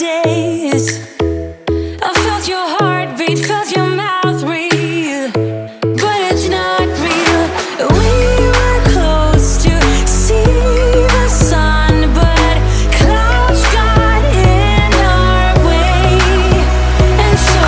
days. I felt your heartbeat, felt your mouth breathe, but it's not real. We were close to see the sun, but clouds got in our way, and so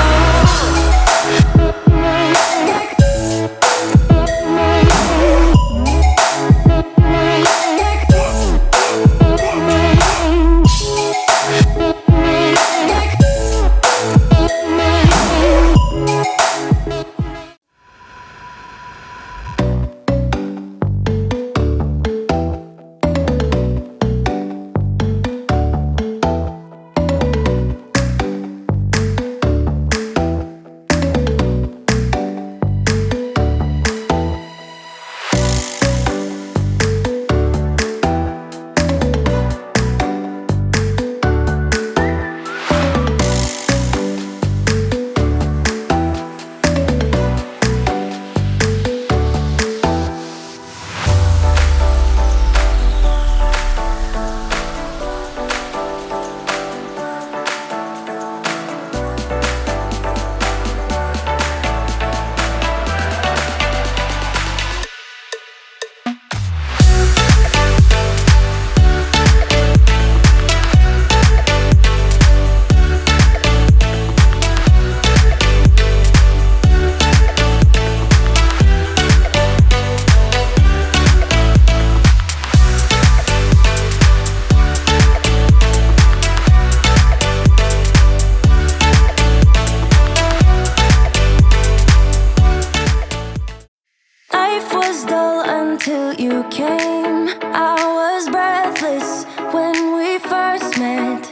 life was dull until you came. I was breathless when we first met.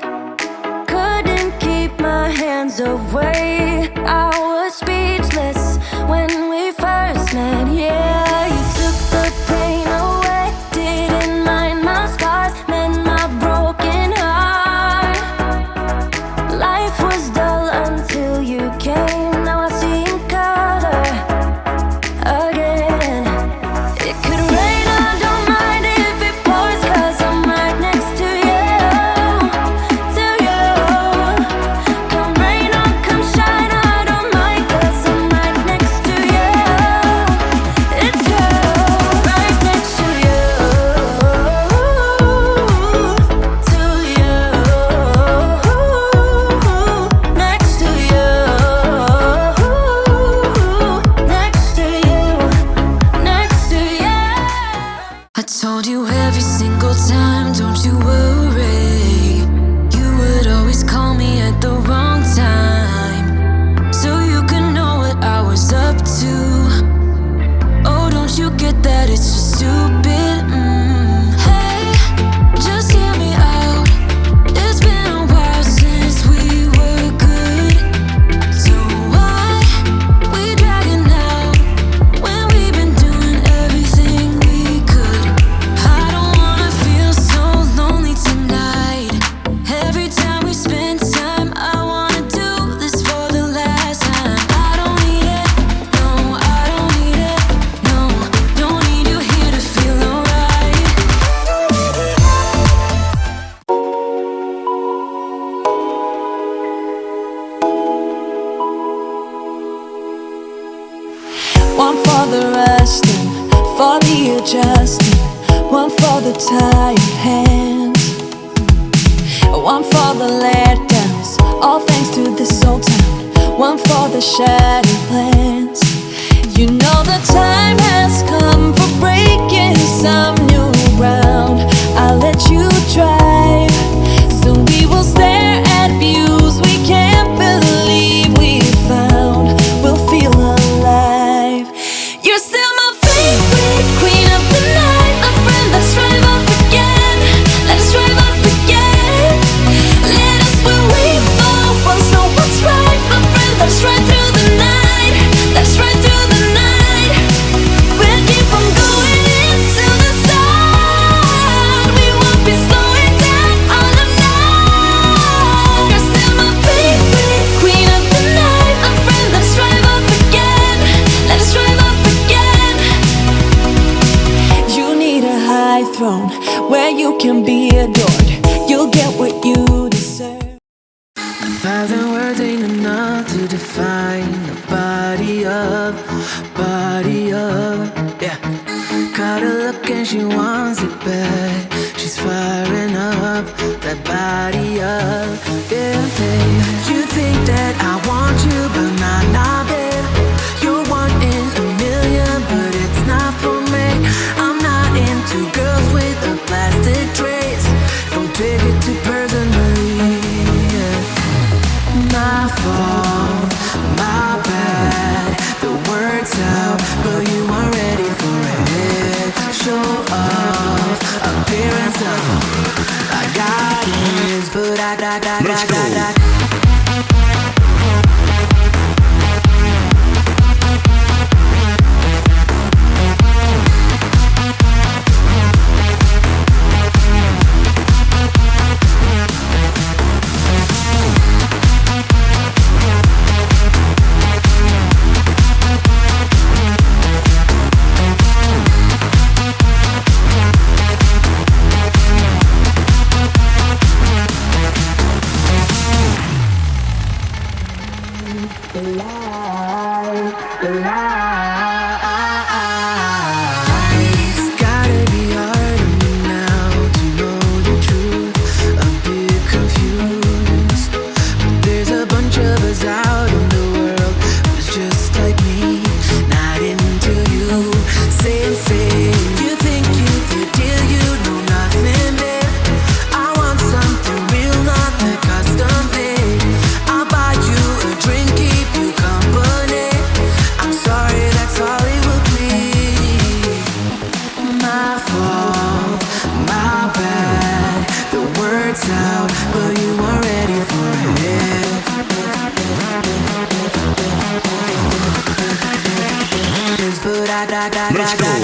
Couldn't keep my hands away. I was speechless when we first met. Yeah, you took the pain away. Didn't mind my scars, mend my broken heart. Life was dull until you came. Now I see in color again. It could rain, I don't mind if it pours, 'cause I'm right next to you, to you. Come rain or come shine, I don't mind, 'cause I'm right next to you. It's you, right next to you, to you, next to you, next to you, next to you. I told you every single time, don't you worry. You would always call me at the wrong time, so you could know what I was up to. Oh, don't you get that it's just stupid? Hey, just hear me out. It's been a while since we were good, so why we dragging out when we've been doing everything we could? I don't wanna feel so lonely tonight. Every time we spend time, I wanna do this for the last time. I don't need it, no, I don't need it, no. Don't need you here to feel alright. One for the resting, for the adjusting, one for the tired hands, one for the letdowns, all thanks to this old town, one for the shattered plans. You know the time has come for breaking some new ground. I'll let you drive, so we will stare at views we can't believe we found. We'll feel alive. You're still my favorite queen of the night, my friend. Let's drive off again. Let's drive off again. Let us where we fall. Once know what's right, my friend. Let's ride through the night. Let's ride through the night. We'll keep on going into the sun. We won't be slowing down on the night. You're still my favorite queen of the night, my friend. Let's drive off again. Let's drive off again. You need a high throne where you can be adored. You'll get what you Thousand words ain't enough to define a body of, yeah. Caught her look and she wants it back. She's firing up that body up, yeah, babe. You think that I want you, but nah, babe. You're one in a million, but it's not for me. I'm not into girls with a plastic trace. Don't take it too personally, yeah. My fault, my bad. The word's out, but you aren't ready for it. Show off, appearance of I got it, but I got. Out, but you weren't ready for it. But I got.